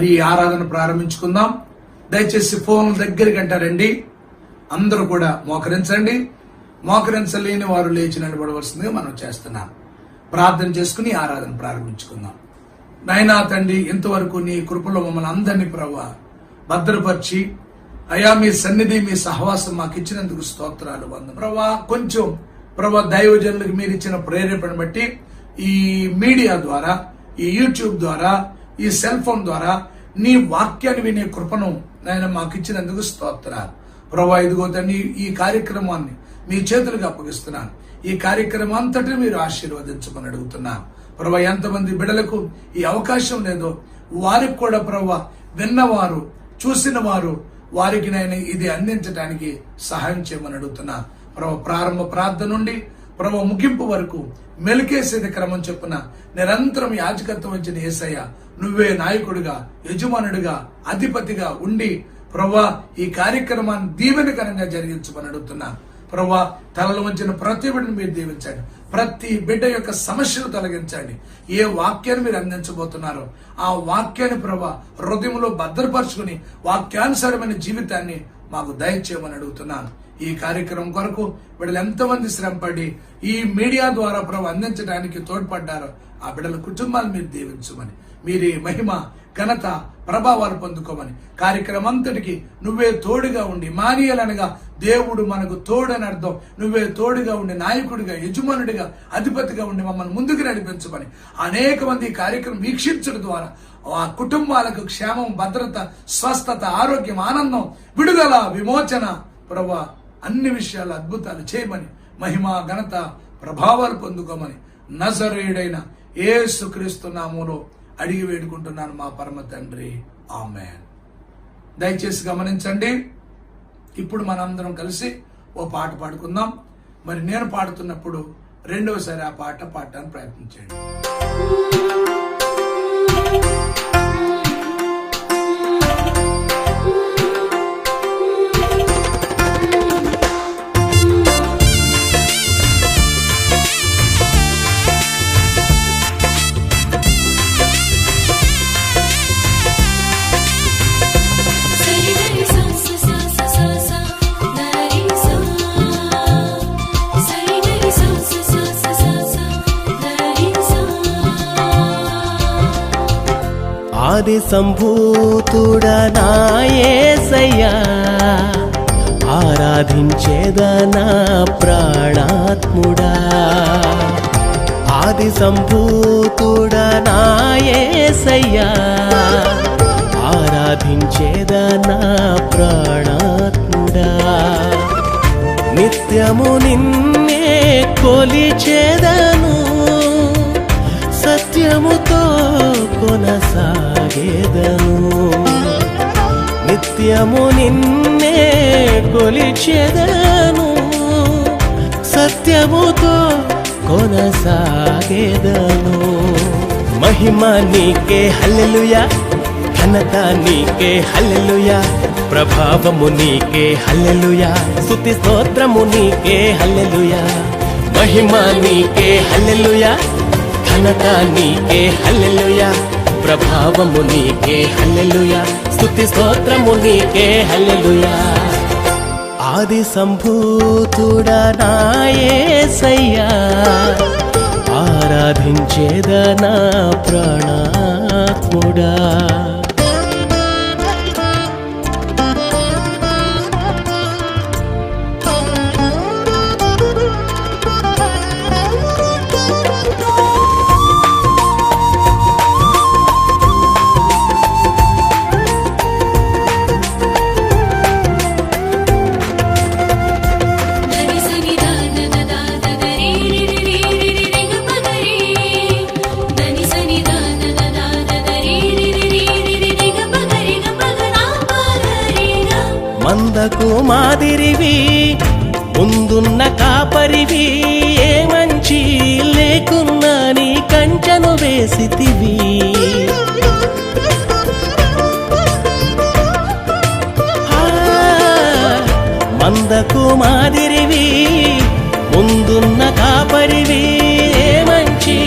మరి ఈ ఆరాధన ప్రారంభించుకుందాం. దయచేసి ఫోన్ దగ్గరికి అంటారండి. అందరూ కూడా మోకరించండి. మోకరించలేని వారు లేచి నిలబడవలసిందిగా మనం చేస్తున్నాం. ప్రార్థన చేసుకుని ఆరాధన ప్రారంభించుకుందాం. నాయనా తండ్రి, ఇంతవరకు నీ కృపలో మమ్మల్ని అందరినీ ప్రభువా భద్రపరిచి అయా మీ సన్నిధి మీ సహవాసం మాకు ఇచ్చినందుకు స్తోత్రాలు. ప్రభువా కొంచెం ప్రభువా దైవజనులకు మీరు ఇచ్చిన ప్రేరేపణ బట్టి ఈ మీడియా ద్వారా, ఈ యూట్యూబ్ ద్వారా, ఈ సెల్ ఫోన్ ద్వారా నీ వాక్యాన్ని వినే కృపను నాయన మాకు ఇచ్చినందుకు స్తోత్రాలు. ప్రభువా ఇదిగో తండ్రి, ఈ కార్యక్రమాన్ని మీ చేతులకు అప్పగిస్తున్నాను. ఈ కార్యక్రమం అంతటి మీరు ఆశీర్వదించమని అడుగుతున్నాను. ప్రభువా ఎంతమంది బిడ్డలకు ఈ అవకాశం లేదో వారికి కూడా ప్రభువా విన్నవారు, చూసిన వారు వారికి నేను ఇది అందించడానికి సహాయం చేయమని అడుగుతున్నా. ప్రభు ప్రారంభ ప్రార్థన నుండి ప్రభు ముగింపు వరకు మెలికేసేది క్రమం చెప్పున నిరంతరం యాజకత్వం వచ్చిన యేసయ్య నువ్వే నాయకుడిగా, యజమానుడిగా, అధిపతిగా ఉండి ప్రభువా ఈ కార్యక్రమాన్ని దీవెనకరంగా జరిగించమని అడుగుతున్నా. ప్రభువా తలలు వంచిన ప్రతి బిడ్డను మీరు దీవించండి. ప్రతి బిడ్డ యొక్క సమస్యలు తొలగించండి. ఏ వాక్యాన్ని మీరు అందించబోతున్నారో ఆ వాక్యాన్ని ప్రభువా హృదయంలో భద్రపరుచుకుని వాక్యానుసారమైన జీవితాన్ని మాకు దయచేయమని అడుగుతున్నాను. ఈ కార్యక్రమం కొరకు బిడ్డలు ఎంతమంది శ్రమపడి ఈ మీడియా ద్వారా ప్రభు అందించడానికి తోడ్పడ్డారో ఆ బిడ్డల కుటుంబాలు మీరు దీవించమని, మీరే మహిమ, ఘనత, ప్రభావాలు పొందుకోమని, కార్యక్రమం అంతటికి నువ్వే తోడుగా ఉండి, మానీయాలనగా దేవుడు మనకు తోడని అర్థం, నువ్వే తోడుగా ఉండి నాయకుడిగా, యజమానుడిగా, అధిపతిగా ఉండి మమ్మల్ని ముందుకు నడిపించమని, అనేక మంది ఈ కార్యక్రమం వీక్షించడం ద్వారా ఆ కుటుంబాలకు క్షేమం, భద్రత, స్వస్థత, ఆరోగ్యం, ఆనందం, విడుదల, విమోచన ప్రభా అన్ని విషయాలు అద్భుతాలు చేయమని, మహిమ, ఘనత, ప్రభావాలు పొందుకోమని నజరేయుడైన యేసుక్రీస్తు నామములో అడిగి వేడుకుంటున్నాను మా పరమ తండ్రి, ఆమేన్. దయచేసి గమనించండి. ఇప్పుడు మనందరం కలిసి ఓ పాట పాడుకుందాం. మరి నేను పాడుతున్నప్పుడు రెండవసారి ఆ పాట పాడటానికి ప్రయత్నించండి. ఆది సంభూతుడా నా యేసయ్యా, ఆరాధించేదా నా ప్రాణాత్ముడా. ఆది సంభూతుడా నా యేసయ్యా, ఆరాధించేదా నా ప్రాణాత్ముడా. నిత్యము నిన్నే కొలిచేదను, సత్యముతో కొనసాగేదను. నిత్యము నిన్నే కొలిచెదను, సత్యముతో కొనసాగేదను. మహిమ నీకే హల్లెలూయా, ఘనత నీకే హల్లెలూయా, ప్రభావము నీకే హల్లెలూయా, స్తుతి స్తోత్రము నీకే హల్లెలూయా. మహిమ నీకే హల్లెలూయా, ఘనత నీకే హల్లెలూయా, ప్రభావము నీకే హల్లెలూయా, స్తుతి స్తోత్రము నీకే హల్లెలూయా. ఆది సంభూతుడా నా యేసయ్యా, ఆరాధించేదా నా ప్రాణాత్ముడా. మందకు మాదిరివి, ముందున్న కాపరివి, ఏ మంచి లేకున్నా నీ కంచెను వేసితివి. మందకు మాదిరివి, ముందున్న కాపరివి, ఏ మంచి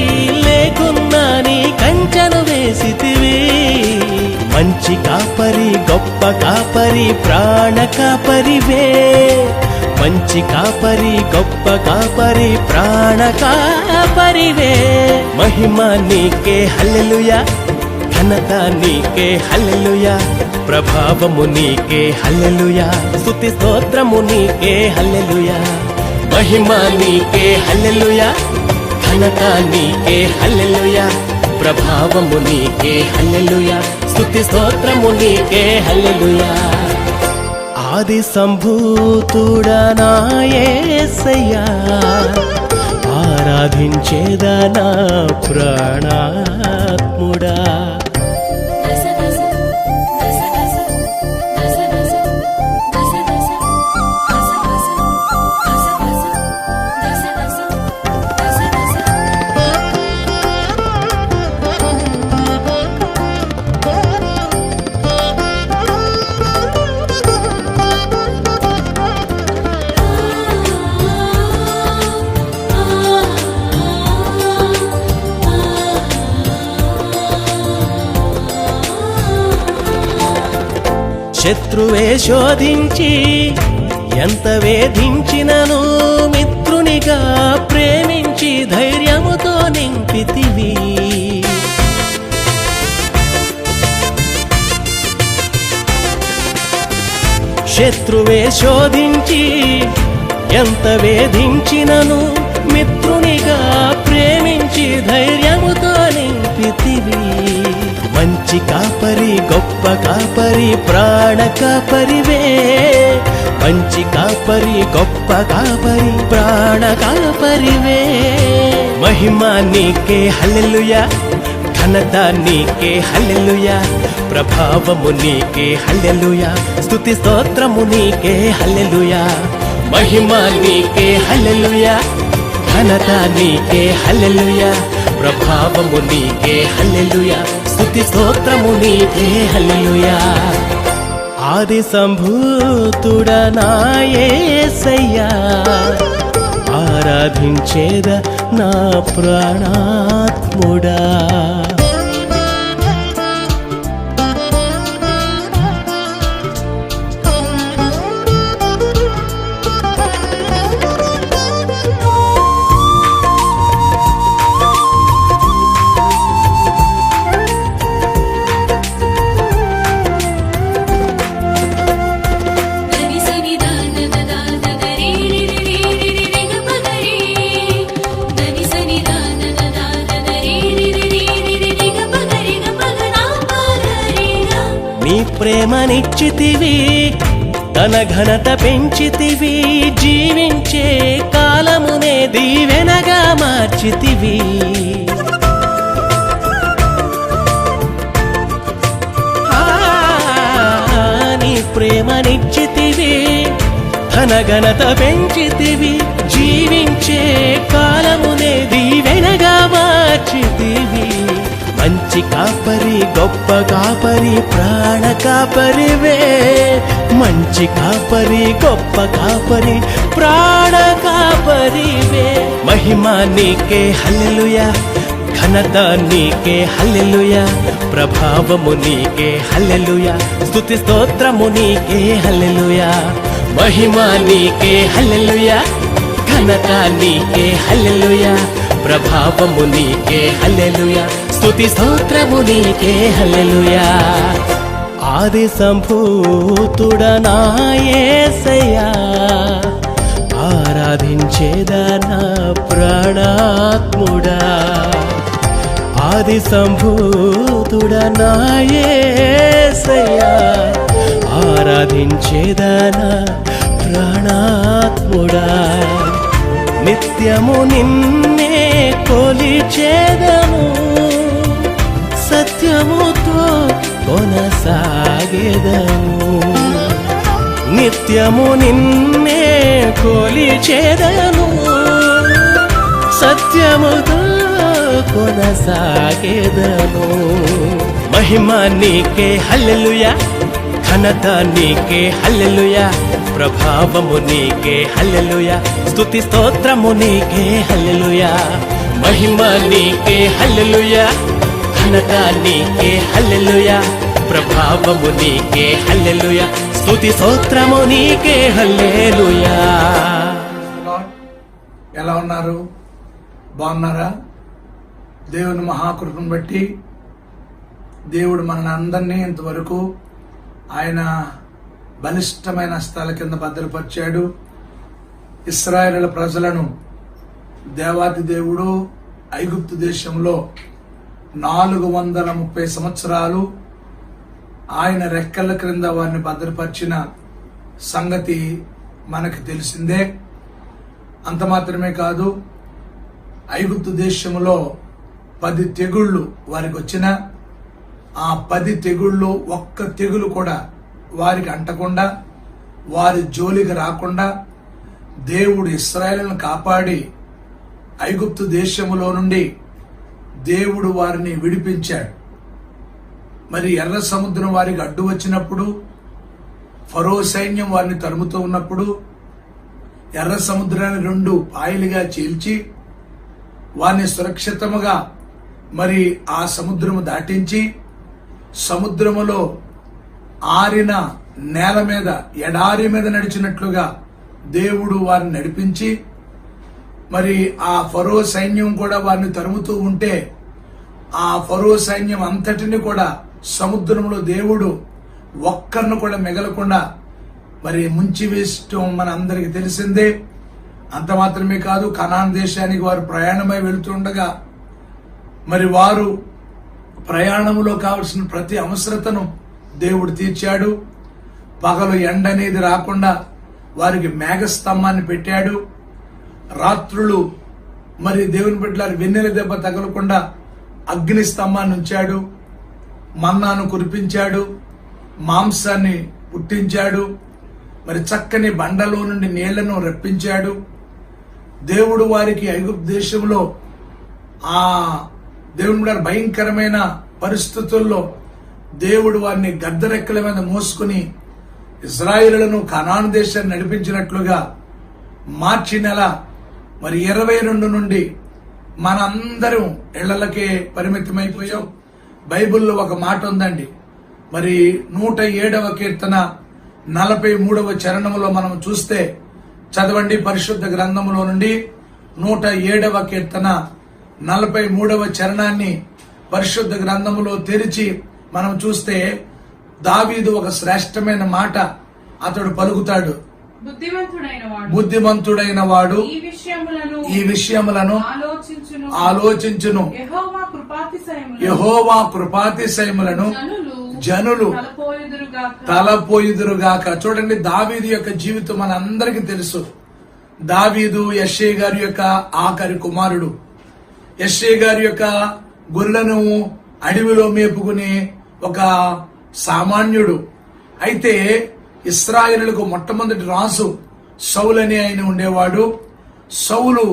లేకున్నా నీ కంచెను వేసితివి. గొప్ప కాపరి ప్రాణ కాపరివే మంచి కాపరి గొప్ప కాపరి ప్రాణ కాపరివే మహిమ నీకే హల్లెలూయా ఘనత నీకే హల్లెలూయా ప్రభావము నీకే హల్లెలూయా స్తుతి స్తోత్రము నీకే హల్లెలూయా మహిమ నీకే హల్లెలూయా ఘనత నీకే హల్లెలూయా ప్రభావము నీకే హల్లెలూయా స్తుతి స్తోత్రము నీకే హల్లెలూయా ఆది సంభూతుడా నా యేసయ్యా ఆరాధించేదా నా ప్రాణాత్ముడా శత్రువే శోధించి ఎంత వేధించినను మిత్రునిగా ప్రేమించి ధైర్యముతో నింపితివి శత్రువే శోధించి ఎంత వేధించినను మిత్రునిగా ప్రేమించి ధైర్యముతో నింపితివి మంచి కాపరి గొప్ప కాపరి ప్రాణ కాపరివే మంచి కాపరి గొప్ప కాపరి ప్రాణ కాపరివే మహిమ నీకే హల్లెలూయా ఘనత నీకే హల్లెలూయా ప్రభావము నీకే హల్లెలూయా స్తుతి స్తోత్రము నీకే హల్లెలూయా మహిమ నీకే హల్లెలూయా ఘనత నీకే హల్లెలూయా ప్రభావము నీకే హల్లెలూయా స్తుతి స్తోత్రము నీకే హల్లెలూయా ఆది సంభూతుడా నా యేసయ్యా ఆరాధించేద నా ప్రాణాత్ముడా నీ ప్రేమనిచ్చితివి తన ఘనత పెంచితివి జీవించే కాలమునే దీవెనగా మార్చితివి నీ ప్రేమనిచ్చితివి తన ఘనత పెంచితివి జీవించే కాలమునే దీవెనగా మార్చితివి మంచి కాపరి గొప్ప కాపరి ప్రాణ కాపరివే మంచి కాపరి గొప్ప కాపరి ప్రాణ కాపరివే మహిమ నీకే హల్లెలూయా ఘనత నీకే హల్లెలూయా ప్రభావము నీకే హల్లెలూయా స్తుతి స్తోత్రము నీకే హల్లెలూయా మహిమ నీకే హల్లెలూయా ఘనత నీకే హల్లెలూయా ప్రభావము నీకే హల్లెలూయా స్తుతి స్తోత్రము నీకే హల్లెలూయా ఆది సంభూతుడా నా యేసయ్యా ఆరాధించేదా నా ప్రాణాత్ముడా ఆది సంభూతుడా నా యేసయ్యా ఆరాధించేదా నా ప్రాణాత్ముడా నిత్యము నిన్నే కొలిచేదను సత్యముతో కొనసాగేదను నిత్యము నిన్నే కొలిచేదను సత్యముతో కొనసాగేదను మహిమ నీకే హల్లెలూయా ఘనత నీకే హల్లెలూయా ప్రభావము నీకే హల్లెలూయా స్తుతి స్తోత్రము నీకే హల్లెలూయా మహిమ నీకే హల్లెలూయా ఘనత నీకే హల్లెలూయా, ప్రభావము నీకే హల్లెలూయా, స్తుతి స్తోత్రము నీకే హల్లెలూయా. ఎలా ఉన్నారు? బాగున్నారా? దేవుని మహాకృపను బట్టి దేవుడు మన అందరినీ ఇంతవరకు ఆయన బలిష్టమైన స్థల కింద భద్రపరిచాడు. ఇశ్రాయేలు ప్రజలను దేవాది దేవుడు ఐగుప్తు దేశంలో 430 సంవత్సరాలు ఆయన రెక్కల క్రింద వారిని భద్రపరిచిన సంగతి మనకు తెలిసిందే. అంత మాత్రమే కాదు, ఐగుప్తు దేశంలో 10 తెగుళ్ళు వారికి వచ్చిన ఆ 10 తెగుళ్ళు ఒక్క తెగులు కూడా వారికి అంటకుండా, వారి జోలికి రాకుండా దేవుడు ఇశ్రాయేలును కాపాడి ఐగుప్తు దేశములో నుండి దేవుడు వారిని విడిపించాడు. మరి ఎర్ర సముద్రం వారికి అడ్డు వచ్చినప్పుడు, ఫరో సైన్యం వారిని తరుముతూ ఉన్నప్పుడు ఎర్ర సముద్రాన్ని 2 పాయలుగా చీల్చి వారిని సురక్షితముగా మరి ఆ సముద్రము దాటించి సముద్రములో ఆరిన నేల మీద ఎడారి మీద నడిచినట్లుగా దేవుడు వారిని నడిపించి, మరి ఆ ఫరో సైన్యం కూడా వారిని తరుముతూ ఉంటే ఆ ఫరో సైన్యం అంతటిని కూడా సముద్రంలో దేవుడు ఒక్కరిని కూడా మిగలకుండా మరి ముంచి వేయటం మన అందరికి తెలిసిందే. అంత మాత్రమే కాదు, కనాన్ దేశానికి వారు ప్రయాణమై వెళుతుండగా మరి వారు ప్రయాణంలో కావలసిన ప్రతి అవసరతను దేవుడు తీర్చాడు. పగలు ఎండ అనేది రాకుండా వారికి మేఘస్తంభాన్ని పెట్టాడు. రాత్రులు మరి దేవుని బిడ్డలారు వెన్నెల దెబ్బ తగలకుండా అగ్ని స్తంభాన్ని ఉంచాడు. మన్నాను కురిపించాడు, మాంసాన్ని పుట్టించాడు, మరి చక్కని బండలో నుండి నీళ్లను రప్పించాడు. దేవుడు వారికి ఐగుప్తు దేశంలో ఆ దేవుని బిడ్డలారు భయంకరమైన పరిస్థితుల్లో దేవుడు వారిని గద్దరెక్కల మీద మోసుకుని ఇశ్రాయేలులను కనాను దేశాన్ని నడిపించినట్లుగా మార్చి నెల మరి 22 నుండి మనందరం ఇళ్లకే పరిమితమైపోయాం. బైబిల్లో ఒక మాట ఉందండి, మరి 107వ కీర్తన 43వ చరణంలో మనం చూస్తే, చదవండి పరిశుద్ధ గ్రంథములో నుండి 107వ కీర్తన 43వ చరణాన్ని పరిశుద్ధ గ్రంథములో తెరిచి మనం చూస్తే దావీదు ఒక శ్రేష్టమైన మాట అతడు పలుకుతాడు. బుద్ధిమంతుడైన వాడు ఈ విషయములను ఆలోచించును. యెహోవా కృపాతిశయములను జనులు తలపోయుదురుగాక. చూడండి, దావీదు యొక్క జీవితం మన అందరికీ తెలుసు. దావీదు యెష్షయి గారి యొక్క ఆఖరి కుమారుడు. యెష్షయి గారి యొక్క గొర్రెలను అడవిలో మేపుకునే ఒక సామాన్యుడు. అయితే ఇశ్రాయేలులకు మొట్టమొదటి రాజు సౌలు అని ఆయన ఉండేవాడు. సౌలు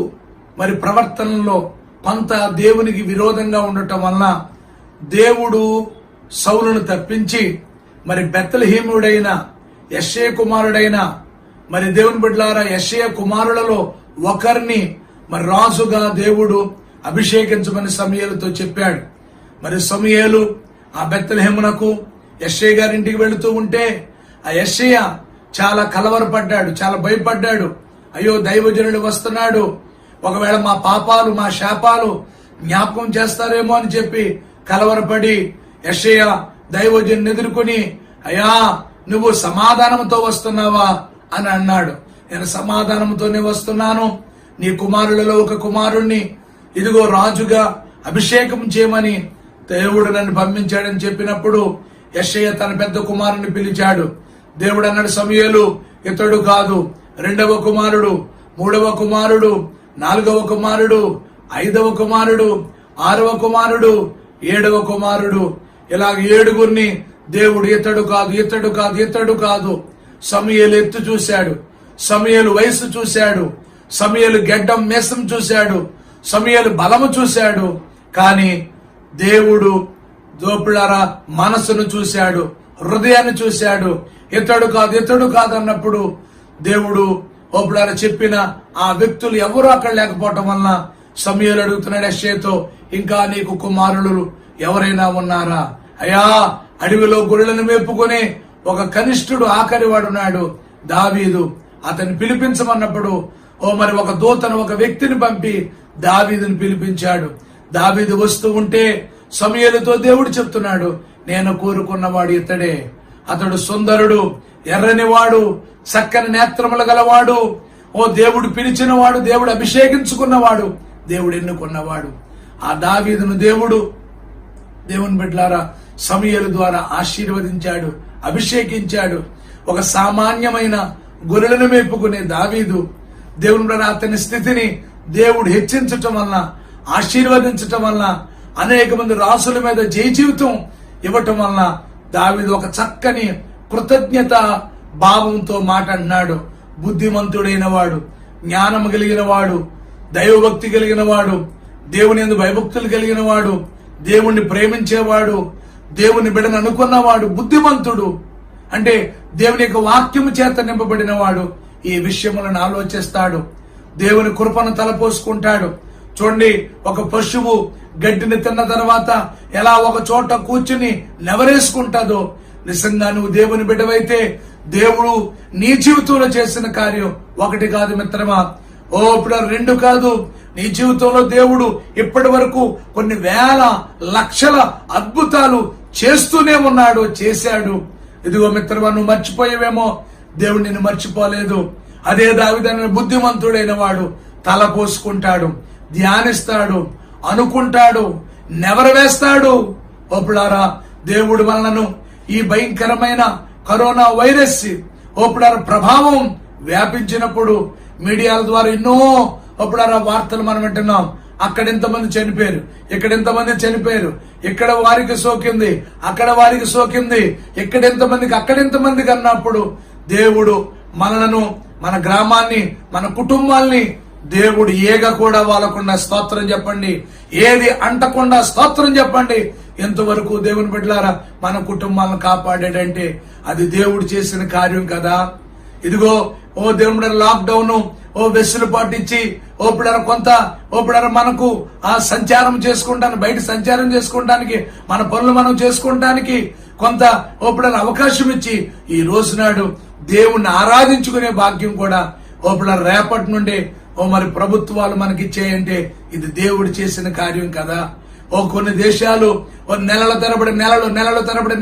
మరి ప్రవర్తనలో కొంత దేవునికి విరోధంగా ఉండటం వలన దేవుడు సౌలును తప్పించి మరి బెత్లెహేముడైన యెష్షయి కుమారుడైన మరి దేవుని బిడ్డలారా యెష్షయి కుమారులలో ఒకరిని మరి రాజుగా దేవుడు అభిషేకించమని సమూయేలుతో చెప్పాడు. మరి సమూయేలు ఆ బెత్లెహేమునకు యెష్షయి గారింటికి వెళుతూ ఉంటే ఆ యెష్షయి చాలా కలవరపడ్డాడు, చాలా భయపడ్డాడు. అయ్యో, దైవజనుడు వస్తున్నాడు, ఒకవేళ మా పాపాలు మా శాపాలు జ్ఞాపకం చేస్తారేమో అని చెప్పి కలవరపడి యెష్షయి దైవజనుని ఎదుర్కొని, అయ్యా నువ్వు సమాధానంతో వస్తున్నావా అని అన్నాడు. నేను సమాధానంతోనే వస్తున్నాను, నీ కుమారులలో ఒక కుమారుణ్ణి ఇదిగో రాజుగా అభిషేకం చేయమని దేవుడు నన్ను పంపించాడని చెప్పినప్పుడు యెష్షయి తన పెద్ద కుమారుని పిలిచాడు. దేవుడు అన్నాడు, సమూయేలు ఇతడు కాదు, 2వ కుమారుడు, 3వ కుమారుడు, 4వ కుమారుడు, 5వ కుమారుడు, 6వ కుమారుడు, 7వ కుమారుడు, ఇలా 7గురిని దేవుడు ఇతడు కాదు, ఇతడు కాదు, ఇతడు కాదు. సమూయేలు ఎత్తు చూశాడు, సమూయేలు వయసు చూశాడు, సమూయేలు గెడ్డం మేసం చూశాడు, సమూయేలు బలము చూశాడు. కానీ దేవుడు దోపులారా మనసును చూశాడు, హృదయాన్ని చూశాడు. ఇతడు కాదు, ఇతడు కాదు అన్నప్పుడు దేవుడు ఓపులారా చెప్పిన ఆ వ్యక్తులు ఎవరు అక్కడ లేకపోవటం వలన సమూయేలు అడుగుతున్నాడు యెష్షయితో, ఇంకా నీకు కుమారులు ఎవరైనా ఉన్నారా? అయ్యా, అడవిలో గొర్రెలను మేపుకునే ఒక కనిష్ఠుడు, ఆఖరి వాడున్నాడు, దావీదు. అతన్ని పిలిపించమన్నప్పుడు మరి ఒక దూతను, ఒక వ్యక్తిని పంపి దావీదుని పిలిపించాడు. దావీదు వస్తూ ఉంటే సమూయేలుతో దేవుడు చెప్తున్నాడు, నేను కోరుకున్నవాడు ఇతడే. అతడు సుందరుడు, ఎర్రనివాడు, చక్కని నేత్రములు గలవాడు. దేవుడు పిలిచినవాడు, దేవుడు అభిషేకించుకున్నవాడు, దేవుడు ఎన్నుకున్నవాడు. ఆ దావీదును దేవుని బిడ్డలారా సమూయేలు ద్వారా ఆశీర్వదించాడు, అభిషేకించాడు. ఒక సామాన్యమైన గొర్రెలను మేపుకునే దావీదు దేవుని బిడ్డ అతని స్థితిని దేవుడు హెచ్చించటం వలన, ఆశీర్వదించటం వలన, అనేక మంది రాసుల మీద జయ జీవితం ఇవ్వటం వలన దావీదు ఒక చక్కని కృతజ్ఞత భావంతో మాట అన్నాడు. బుద్ధిమంతుడైన వాడు, జ్ఞానం కలిగిన వాడు, దైవభక్తి కలిగిన వాడు, దేవుని యందు భయభక్తులు కలిగిన వాడు, దేవుణ్ణి ప్రేమించేవాడు, దేవుని బిడ్డను అనుకున్నవాడు, బుద్ధిమంతుడు అంటే దేవుని యొక్క వాక్యము చేత నింపబడిన వాడు ఈ విషయములను ఆలోచిస్తాడు. దేవుని కృపను తలపోసుకుంటాడు. చూడండి, ఒక పశువు గడ్డిని తిన్న తర్వాత ఎలా ఒక చోట కూర్చుని నెవరేసుకుంటాదో, నిజంగా నువ్వు దేవుని బిడ్డవైతే దేవుడు నీ జీవితంలో చేసిన కార్యం ఒకటి కాదు మిత్రమా, ఇప్పుడు 2 కాదు. నీ జీవితంలో దేవుడు ఇప్పటి వరకు కొన్ని వేల లక్షల అద్భుతాలు చేస్తూనే ఉన్నాడు, చేశాడు. ఇదిగో మిత్రమా, నువ్వు మర్చిపోయేవేమో, దేవుడు నిన్ను మర్చిపోలేదు. అదే దావీదు బుద్ధిమంతుడైన వాడు తల పోసుకుంటాడు, ధ్యానిస్తాడు, అనుకుంటాడు, నెవరవేస్తాడు. ఓపుడారా, దేవుడు మనలను ఈ భయంకరమైన కరోనా వైరస్ ప్రభావం వ్యాపించినప్పుడు మీడియాల ద్వారా ఎన్నో వార్తలు మనం వింటున్నాం. అక్కడ ఎంతమంది చనిపోయారు, ఇక్కడ ఎంతమంది చనిపోయారు, ఇక్కడ వారికి సోకింది, అక్కడ వారికి సోకింది, ఇక్కడ ఎంతమందికి, అక్కడ ఎంతమందికి అన్నప్పుడు దేవుడు మనలను, మన గ్రామాన్ని, మన కుటుంబాల్ని దేవుడు ఏగ కూడా వాళ్ళకుండా స్తోత్రం చెప్పండి, ఏది అంటకుండా స్తోత్రం చెప్పండి. ఎంతవరకు దేవుని బిడ్డలారా మన కుటుంబాలను కాపాడాడంటే అది దేవుడు చేసిన కార్యం కదా. ఇదిగో దేవుని బిడ్డ లాక్డౌన్ వెసులుబాటు ఇచ్చి కొంత మనకు ఆ సంచారం చేసుకుంటానికి, బయట సంచారం చేసుకోవడానికి, మన పనులు మనం చేసుకోవడానికి కొంత అవకాశం ఇచ్చి ఈ రోజు నాడు దేవుణ్ణి ఆరాధించుకునే భాగ్యం కూడా రేపటి నుండి మరి ప్రభుత్వాలు మనకిచ్చేయంటే ఇది దేవుడు చేసిన కార్యం కదా. కొన్ని దేశాలు నెలల తరబడి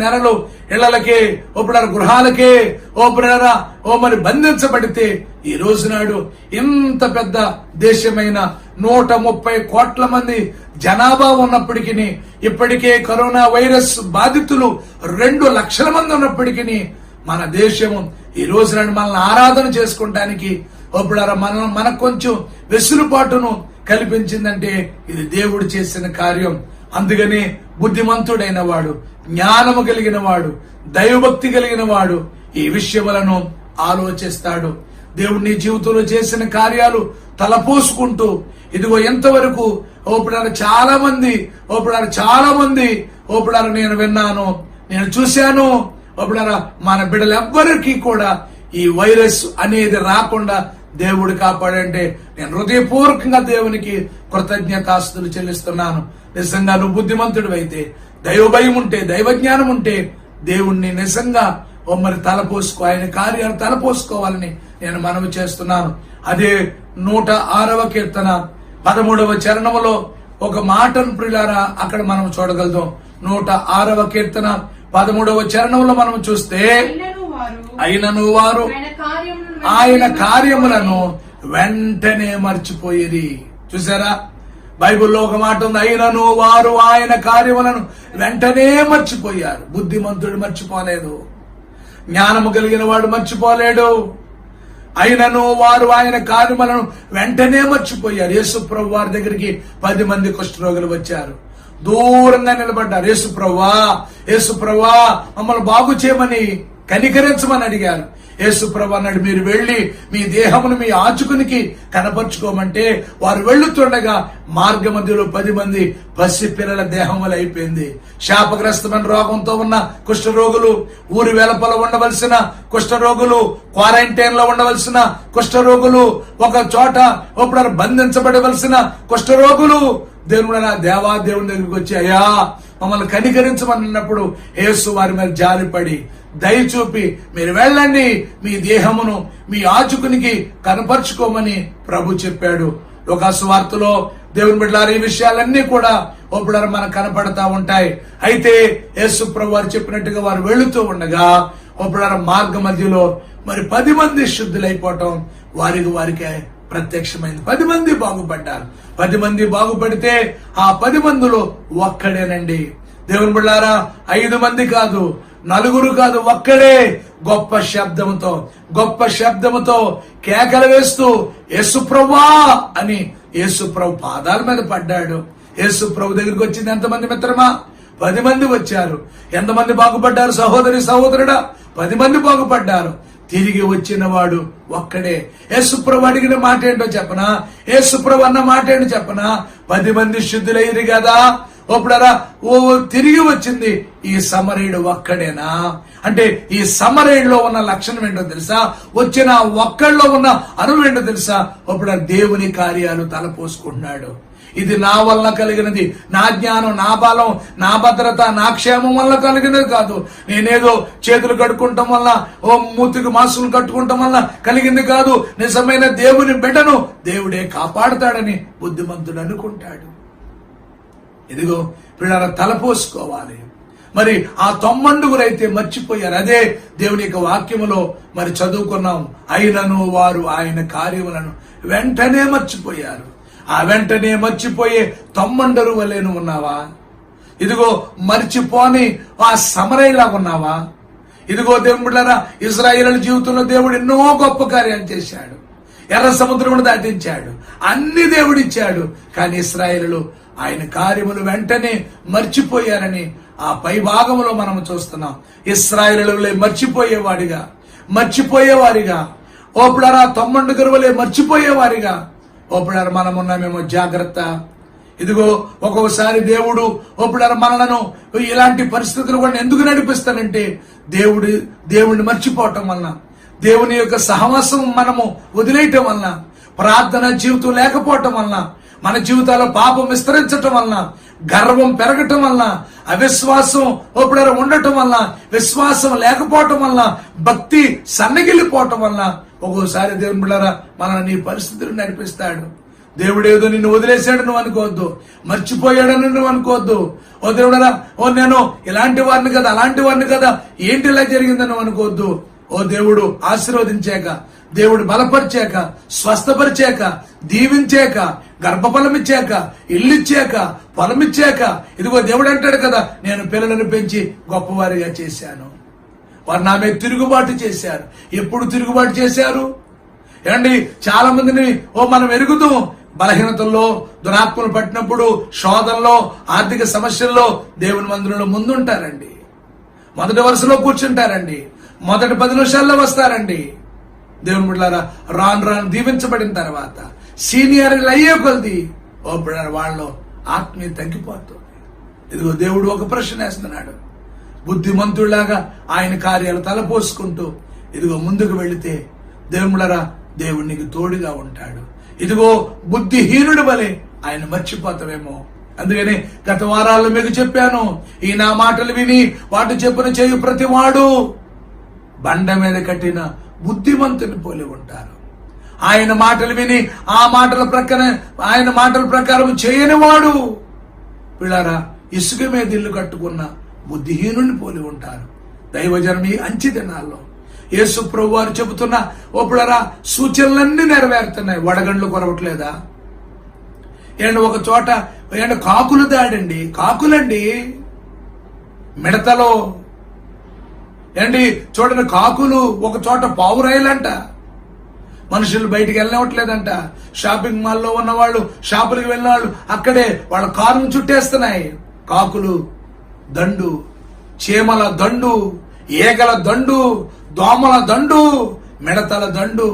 నెలలు ఇళ్లకే గృహాలకే మరి బంధించబడితే ఈ రోజు నాడు ఇంత పెద్ద దేశమైన 130 కోట్ల మంది జనాభా ఉన్నప్పటికీ, ఇప్పటికే కరోనా వైరస్ బాధితులు 2 లక్షల మంది ఉన్నప్పటికీ మన దేశం ఈ రోజు నాడు మనల్ని ఆరాధన చేసుకోవడానికి మనకు కొంచెం వెసులుబాటును కల్పించిందంటే ఇది దేవుడు చేసిన కార్యం. అందుకని బుద్ధిమంతుడైన వాడు, జ్ఞానము కలిగిన వాడు, దైవభక్తి కలిగిన వాడు ఈ విషయములను ఆలోచిస్తాడు. దేవుడు నీ జీవితంలో చేసిన కార్యాలు తలపోసుకుంటూ ఇదిగో ఎంతవరకు చాలా మంది నేను విన్నాను, నేను చూశాను. మన బిడ్డలెవ్వరికీ కూడా ఈ వైరస్ అనేది రాకుండా దేవుడు కాపాడంటే నేను హృదయపూర్వకంగా దేవునికి కృతజ్ఞతాస్తులు చెల్లిస్తున్నాను. నిజంగా నువ్వు బుద్ధిమంతుడు అయితే, దైవ భయం ఉంటే, దైవ జ్ఞానం ఉంటే దేవుణ్ణి నిజంగా మరి తలపోసుకో, ఆయన కార్యాలు తలపోసుకోవాలని నేను మనవి చేస్తున్నాను. అదే 106వ కీర్తన 13వ చరణములో ఒక మాటను ప్రియులారా అక్కడ మనం చూడగలుగుతాం. 106వ కీర్తన 13వ చరణంలో మనం చూస్తే, అయినను వారు ఆయన కార్యములను వెంటనే మర్చిపోయిరి. చూసారా, బైబిల్లో ఒక మాట ఉంది, అయినను వారు ఆయన కార్యములను వెంటనే మర్చిపోయారు. బుద్ధిమంతుడు మర్చిపోలేదు, జ్ఞానము కలిగిన వాడు మర్చిపోలేడు. అయినను వారు ఆయన కార్యములను వెంటనే మర్చిపోయారు. యేసు ప్రభు వారి దగ్గరికి 10 మంది కుష్ఠరోగులు వచ్చారు, దూరంగా నిలబడ్డారు. యేసు ప్రభువా మమ్మల్ని బాగు చేయమని, కనికరించమని అడిగారు. యేసు ప్రభు అన్నాడు, మీరు వెళ్లి మీ దేహమును మీ యాజకునికి కనపరుచుకోమంటే వారు వెళ్లుతుండగా మార్గ మధ్యలో 10 మంది పసి పిల్లల దేహం వల్ల అయిపోయింది. శాపగ్రస్తమైన రోగంతో ఉన్న కుష్ఠరోగులు, ఊరి వెలపల ఉండవలసిన కుష్ఠరోగులు, క్వారంటైన్ లో ఉండవలసిన కుష్ఠరోగులు, ఒక చోట బంధించబడవలసిన కుష్ఠరోగులు దేవుని దగ్గరికి వచ్చి, అయ్యా మమ్మల్ని కనికరించమన్నప్పుడు యేసు వారి మీద జాలిపడి దయ చూపి మీరు వెళ్ళండి, మీ దేహమును మీ యాజకునికి కనపరుచుకోమని ప్రభు చెప్పాడు. లోకాసు వార్తలో దేవుని బిడ్డలారా ఈ విషయాలన్నీ కూడా ఒప్పుడారు మనకు కనపడతా ఉంటాయి. అయితే యేసు ప్రభు వారు చెప్పినట్టుగా వారు వెళుతూ ఉండగా ఒప్పుడారు మార్గ మధ్యలో మరి 10 మంది శుద్ధులైపోవటం వారికే ప్రత్యక్షమైంది. 10 మంది బాగుపడ్డారు. 10 మంది బాగుపడితే ఆ 10 మందిలో ఒక్కడేనండి. దేవుని బిడ్డలారా 5 మంది కాదు, 4 కాదు, ఒక్కడే గొప్ప శబ్దముతో కేకలు వేస్తూ యేసు ప్రభువా అని యేసు ప్రభు పాదాల మీద పడ్డాడు. యేసు ప్రభు దగ్గరికి వచ్చింది ఎంతమంది మిత్రమా? 10 మంది వచ్చారు. ఎంతమంది బాగుపడ్డారు సహోదరుడా? 10 మంది బాగుపడ్డారు. తిరిగి వచ్చిన వాడు ఒక్కడే. యేసు ప్రభు అడిగిన మాట ఏంటో చెప్పనా? యేసు ప్రభు అన్న మాట ఏంటో చెప్పనా? 10 మంది శుద్ధులయ్యారు కదా, ఒప్పుడారా తిరిగి వచ్చింది ఈ సమరయుడు ఒక్కడేనా? అంటే ఈ సమరయుడిలో ఉన్న లక్షణం ఏంటో తెలుసా? వచ్చిన ఒక్కళ్ళలో ఉన్న అనుభవం ఏంటో తెలుసా? ఒప్పుడా దేవుని కార్యాలు తలపోసుకుంటున్నాడు. ఇది నా వల్ల కలిగినది, నా జ్ఞానం, నా బలం, నా భద్రత, నా క్షేమం వల్ల కలిగినది కాదు. నేనేదో చేతులు కట్టుకుంటాం వల్ల, మూతికి మాసులు కట్టుకుంటాం వల్ల కలిగింది కాదు. నిజమైన దేవుని బిడ్డను దేవుడే కాపాడుతాడని బుద్ధిమంతుడు అనుకుంటాడు. ఇదిగో పిల్లల తలపోసుకోవాలి. మరి ఆ 90 అయితే మర్చిపోయారు. అదే దేవుని యొక్క వాక్యములో మరి చదువుకున్నాం. అయినను వారు ఆయన కార్యములను వెంటనే మర్చిపోయారు. ఆ వెంటనే మర్చిపోయే 90 వలెను ఉన్నావా? ఇదిగో మర్చిపోని ఆ సమరయ్యలాగా ఉన్నావా? ఇదిగో దేవుని బిడ్డలారా, ఇశ్రాయేలు జీవితంలో దేవుడు ఎన్నో గొప్ప కార్యాలు చేశాడు. ఎర్ర సముద్రమును దాటించాడు, అన్ని దేవుడిచ్చాడు. కానీ ఇశ్రాయేలు ఆయన కార్యములు వెంటనే మర్చిపోయారని ఆ పై భాగంలో మనం చూస్తున్నాం. ఇశ్రాయేలు మర్చిపోయేవారిగా ఓపుడారా 90 వలె మర్చిపోయేవారిగా ఓపుడారు మనం ఉన్నామేమో జాగ్రత్త. ఇదిగో ఒక్కొక్కసారి దేవుడు ఓపుడారు మనలను ఇలాంటి పరిస్థితులు కూడా ఎందుకు నడిపిస్తానంటే దేవుడిని మర్చిపోవటం వలన, దేవుని యొక్క సహవాసం మనము వదిలేయటం వలన, ప్రార్థన జీవితం లేకపోవటం వలన, మన జీవితాల్లో పాపం విస్తరించటం వలన, గర్వం పెరగటం వలన, అవిశ్వాసం ఒప్పుడారు ఉండటం వలన, విశ్వాసం లేకపోవటం వలన, భక్తి సన్నగిల్లిపోవటం వలన ఒక్కోసారి దేవుని బిడ్డలారా మనల్ని ఈ పరిస్థితులు నడిపిస్తాడు. దేవుడు ఏదో నిన్ను వదిలేశాడు నువ్వు అనుకోవద్దు, మర్చిపోయాడని నువ్వు అనుకోవద్దు. ఓ దేవుడరా, నేను ఇలాంటి వారిని కదా, అలాంటి వారిని కదా, ఏంటి ఇలా జరిగిందని నువ్వు అనుకోవద్దు. ఓ దేవుడు ఆశీర్వదించాక, దేవుడు బలపరిచాక, స్వస్థపరిచాక, దీవించాక, గర్భఫలమిచ్చాక, ఇల్లిచ్చాక, పొలమిచ్చాక, ఇదిగో దేవుడు అంటాడు కదా, నేను పిల్లలను పెంచి గొప్పవారిగా చేశాను. వారు నా మీద తిరుగుబాటు చేశారు. ఎప్పుడు తిరుగుబాటు చేశారు? ఏమండి, చాలా మందిని మనం ఎరుగుతాం. బలహీనతల్లో, దురాత్మలు పట్టినప్పుడు, శోధనలో, ఆర్థిక సమస్యల్లో దేవుని మందిరంలో ముందుంటారండి. మొదటి వరుసలో కూర్చుంటారండి. మొదటి 10 నిమిషాల్లో వస్తారండి. దేవుని బిడ్డలారా, రాను దీవించబడిన తర్వాత సీనియర్లు అయ్యే కొద్ది వాళ్ళు ఆత్మీయ తగ్గిపోతుంది. ఇదిగో దేవుడు ఒక ప్రశ్న వేస్తున్నాడు. బుద్ధిమంతుడిలాగా ఆయన కార్యాలు తలపోసుకుంటూ ఇదిగో ముందుకు వెళితే దేవుని బిడ్డలారా, దేవుడు నీకు తోడుగా ఉంటాడు. ఇదిగో బుద్ధిహీనుడి వలె ఆయన మర్చిపోతావేమో. అందుకని గత వారాల్లో మీకు చెప్పాను, ఈ నా మాటలు విని వాటి చెప్పున చేయు ప్రతి వాడు బండ మీద కట్టిన బుద్ధిమంతుని పోలి ఉంటారు. ఆయన మాటలు విని ఆయన మాటల ప్రకారం చేయని వాడు పిల్లారా ఇసుక మీద ఇల్లు కట్టుకున్న బుద్ధిహీనుని పోలి ఉంటారు. దైవజనం ఈ అంచె దినాల్లో యేసు ప్రభు వారు చెబుతున్న ఓపుడరా సూచనలన్నీ నెరవేరుతున్నాయి. వడగండ్లు కొరవట్లేదా? ఒక చోట కాకులు దాడండి, కాకులండి మిడతలో చూడండి, కాకులు ఒక చోట పావురాయలంట. మనుషులు బయటికి వెళ్ళవట్లేదంట. షాపింగ్ మాల్లో ఉన్న వాళ్ళు, షాపులకు వెళ్ళిన వాళ్ళు అక్కడే వాళ్ళ కారును చుట్టేస్తున్నాయి. కాకులు దండు, చీమల దండు, ఈగల దండు, దోమల దండు, మిడతల దండు.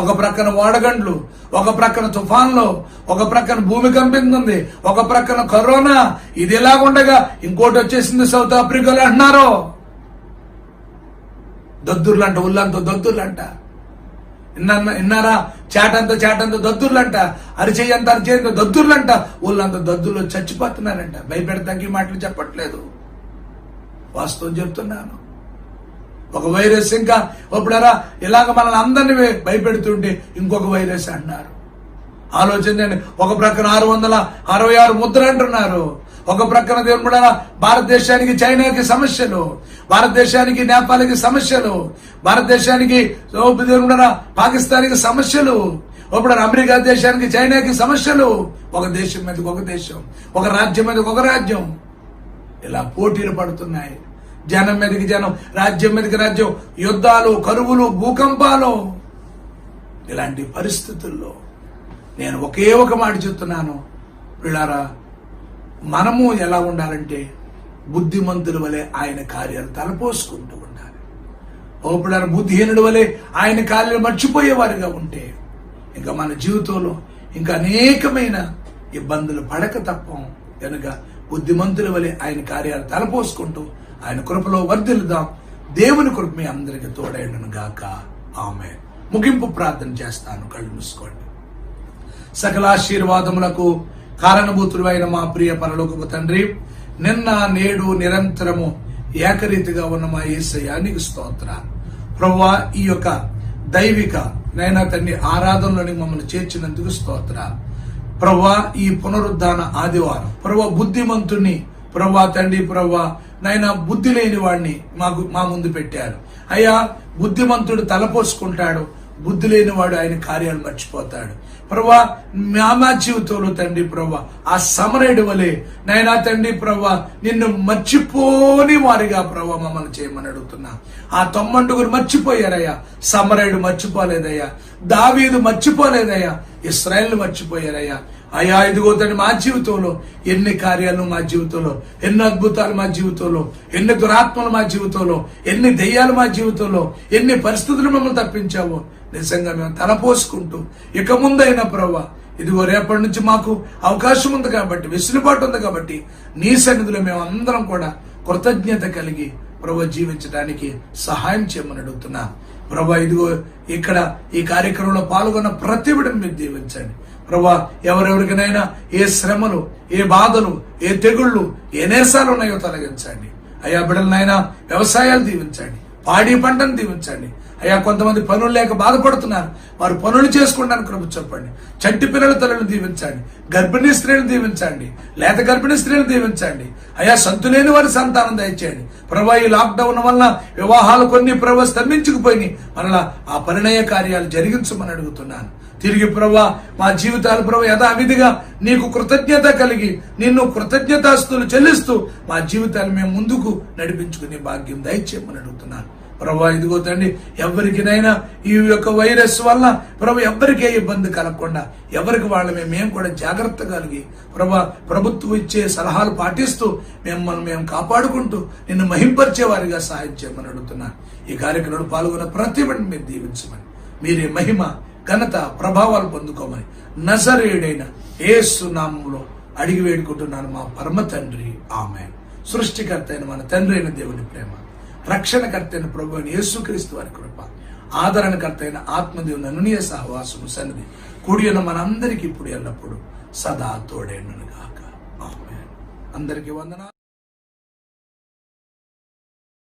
ఒక ప్రక్కన వాడగండ్లు, ఒక ప్రక్కన తుఫాన్లు, ఒక ప్రక్కన భూమి కంపించింది, ఒక ప్రక్కన కరోనా. ఇది ఎలాగుండగా ఇంకోటి వచ్చేసింది సౌత్ ఆఫ్రికాలో అంటున్నారు. దద్దుర్లంట, ఉల్లంత దద్దుర్లంట. విన్నారా? చాటంత దద్దుర్లంట, అరిచేయంత దద్దుర్లంట, ఊళ్ళంత దద్దుర్లు చచ్చిపోతున్నారంట. భయపెడతాకి ఈ మాటలు చెప్పట్లేదు, వాస్తవం చెప్తున్నాను. ఒక వైరస్ ఇంకా ఇప్పుడారా ఇలాగ మనల్ని అందరినీ భయపెడుతుంటే ఇంకొక వైరస్ అన్నారు. ఆలోచించండి. ఒక ప్రక్కన 666 ముద్రలు అంటున్నారు, ఒక ప్రక్కన దేవుడు భారతదేశానికి చైనాకి సమస్యలు, భారతదేశానికి నేపాల్కి సమస్యలు, భారతదేశానికి దేవుడు పాకిస్తాన్కి సమస్యలు, ఇప్పుడు అమెరికా దేశానికి చైనాకి సమస్యలు, ఒక దేశం మీదకి ఒక దేశం, ఒక రాజ్యం మీదకి ఒక రాజ్యం, ఇలా పోటీలు పడుతున్నాయి. జనం మీదకి జనం, రాజ్యం మీదకి రాజ్యం, యుద్ధాలు, కరువులు, భూకంపాలు. ఇలాంటి పరిస్థితుల్లో నేను ఒకే ఒక మాట చెప్తున్నాను, పిల్లారా, మనము ఎలా ఉండాలంటే బుద్ధిమంతుల వలె ఆయన కార్యాలు తలపోసుకుంటూ ఉండాలి. ఓపిడారు బుద్ధిహీనుడి వలె ఆయన కార్యాలు మర్చిపోయేవారిగా ఉంటే ఇంకా మన జీవితంలో ఇంకా అనేకమైన ఇబ్బందులు పడక తప్పం. కనుక బుద్ధిమంతుల వలె ఆయన కార్యాలు తలపోసుకుంటూ ఆయన కృపలో వర్ధిల్లుదాం. దేవుని కృప మీ అందరికీ తోడైండును గాక. ఆమె ముగింపు ప్రార్థన చేస్తాను. కళ్ళు మూసుకోండి. సకల ఆశీర్వాదములకు కారణభూతుడు అయిన మా ప్రియ పరలోకపు తండ్రి, నిన్న నేడు నిరంతరము ఏకరీతిగా ఉన్న మా యేసయ్య నీకు స్తోత్రాలు. ప్రభువా, ఈ యొక్క దైవిక నైనా తండ్రి ఆరాధనలోని మమ్మల్ని చేర్చినందుకు స్తోత్రాలు. ప్రభువా, ఈ పునరుద్ధాన ఆదివారం ప్రభువా బుద్ధిమంతుణ్ణి ప్రభువా తండ్రి ప్రభువా నైనా బుద్ధి లేని వాడిని మా ముందు పెట్టారు. అయ్యా, బుద్ధిమంతుడు తలపోసుకుంటాడు, బుద్ధి లేనివాడు ఆయన కార్యాలు మర్చిపోతాడు. ప్రభా, మా జీవితంలో తండ్రి ప్రభా ఆ సమరయుడి వలె నైనా తండ్రి ప్రభా నిన్ను మర్చిపోని వారిగా ప్రభా మమ్మల్ని చేయమని అడుగుతున్నా. ఆ 90 మర్చిపోయారయ్యా, సమరయుడు మర్చిపోలేదయ్యా, దావీదు మర్చిపోలేదయ్యా, ఇశ్రాయేలు మర్చిపోయారయ్యా. అయ్యా, ఇదిగో తండ్రి మా జీవితంలో ఎన్ని కార్యాలు మా జీవితంలో, ఎన్ని అద్భుతాలు మా జీవితంలో, ఎన్ని దురాత్మలు మా జీవితంలో, ఎన్ని దెయ్యాలు మా జీవితంలో, ఎన్ని పరిస్థితులు మమ్మల్ని తప్పించావో నిజంగా మేము తలపోసుకుంటూ ఇక ముందైనా ప్రభా ఇదిగో రేపటి నుంచి మాకు అవకాశం ఉంది కాబట్టి, వెసులుబాటు ఉంది కాబట్టి నీ సన్నిధిలో మేము అందరం కూడా కృతజ్ఞత కలిగి ప్రభా జీవించడానికి సహాయం చేయమని అడుగుతున్నా. ప్రభా, ఇదిగో ఇక్కడ ఈ కార్యక్రమంలో పాల్గొన్న ప్రతి బిడ్డను మీరు దీవించండి. ప్రభా, ఎవరెవరికైనా ఏ శ్రమలు, ఏ బాధలు, ఏ తెగుళ్ళు, ఏ నేసాలు ఉన్నాయో తొలగించండి. అయ్యా, బిడ్డలనైనా వ్యవసాయాలు దీవించండి, పాడి పంటను దీవించండి. అయ్యా, కొంతమంది పనులు లేక బాధపడుతున్నారు, వారు పనులు చేసుకోవడానికి కృప చెప్పండి. చంటి పిల్లల తల్లులు దీవించండి, గర్భిణీ స్త్రీలు దీవించండి, లేత గర్భిణీ స్త్రీలు దీవించండి. అయ్యా, సంతులేని వారి సంతానం దయచేయండి. ప్రభా, ఈ లాక్డౌన్ వల్ల వివాహాలు కొన్ని ప్రభా స్తంభించుకుపోయినాయి, మరలా ఆ పరిణయ కార్యాలు జరిగించమని అడుగుతున్నాను. తిరిగి ప్రభా మా జీవితాలు ప్రభా యథావిధిగా నీకు కృతజ్ఞత కలిగి నిన్ను కృతజ్ఞతాస్తులు చెల్లిస్తూ మా జీవితాలు మేము ముందుకు నడిపించుకునే భాగ్యం దయచేయమని అడుగుతున్నాను. ప్రభా, ఇదిగో తండ్రి ఎవరికినైనా ఈ యొక్క వైరస్ వల్ల ప్రభా ఎవరికే ఇబ్బంది కలగకుండా ఎవరికి వాళ్ళమే మేము కూడా జాగ్రత్త కలిగి ప్రభా ప్రభుత్వం ఇచ్చే సలహాలు పాటిస్తూ మిమ్మల్ని మేము కాపాడుకుంటూ నిన్ను మహింపరిచేవారిగా సహాయం చేయమని అడుగుతున్నాను. ఈ కార్యక్రమంలో పాల్గొన్న ప్రతి ఒక్కరిని మీరు దీవించమని, మీరే మహిమ ఘనత ప్రభావాలు పొందుకోమని నజరేయుడైన యేసు నామములో అడిగి వేడుకుంటున్నాను మా పరమ తండ్రి. ఆమేన్. సృష్టికర్త అయిన మన తండ్రి అయిన దేవుని ప్రేమ, రక్షణకర్త అయిన ప్రభు అయిన యేసుక్రీస్తు వారి కృప, ఆదరణకర్త అయిన ఆత్మదేవుని అనునీయ సహవాసము సన్నిధి కూడి ఉన్న మనందరికీ ఇప్పుడు ఎల్లప్పుడు సదా తోడేండును గాక. ఆమేన్. అందరికీ వందనాలు.